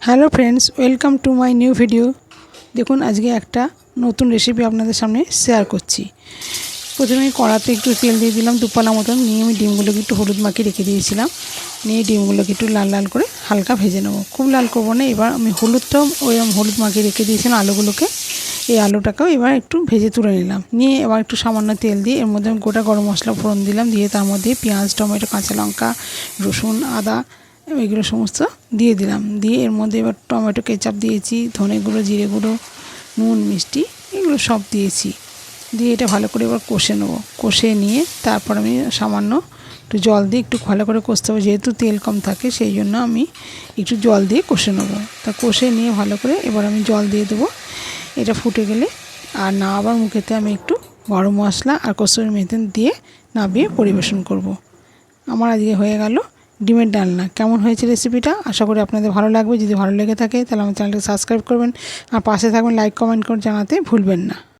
Hello friends, welcome to my new video. দেখুন আজকে একটা নতুন রেসিপি আপনাদের সামনে শেয়ার করছি। প্রথমে কড়াতে একটু তেল দিয়ে দিলাম দুপালা মতন, নিয়ে আমি ডিমগুলোকে একটু হলুদ মাখিয়ে রেখে দিয়েছিলাম। নিয়ে ডিমগুলোকে একটু লাল লাল করে হালকা ভেজে নেব, খুব লাল করবো না। এবার আমি হলুদটাও হলুদ মাখিয়ে রেখে দিয়েছিলাম আলুগুলোকে, এই আলুটাকেও এবার একটু ভেজে তুলে নিলাম। নিয়ে এবার একটু সামান্য তেল দিয়ে এর মধ্যে আমি গোটা গরম মশলা ফোড়ন দিলাম, দিয়ে তার মধ্যে পেঁয়াজ, টমেটো, কাঁচা লঙ্কা, রসুন, আদা এগুলো সমস্ত দিয়ে দিলাম। দিয়ে এর মধ্যে এবার টমেটো কেচাপ দিয়েছি, ধনে গুঁড়ো, জিরে গুঁড়ো, নুন, মিষ্টি এগুলো সব দিয়েছি। দিয়ে এটা ভালো করে এবার কষে নেবো। কষে নিয়ে তারপর আমি সামান্য একটু জল দিয়ে একটু ভালো করে কষতে হবে, যেহেতু তেল কম থাকে সেই জন্য আমি একটু জল দিয়ে কষে নেবো। তা কষে নিয়ে ভালো করে এবার আমি জল দিয়ে দেবো। এটা ফুটে গেলে আর না আবার মুখেতে আমি একটু গরম মশলা আর কসুরি মেথি দিয়ে নামিয়ে পরিবেশন করব। আমার আজকে হয়ে গেল ডিমের ডালনা। কেমন হয়েছে রেসিপিটা? আশা করি আপনাদের ভালো লাগবে। যদি ভালো লেগে থাকে তাহলে আমার চ্যানেলটাকে সাবস্ক্রাইব করবেন আর পাশে থাকবেন, লাইক কমেন্ট করে জানাতে ভুলবেন না।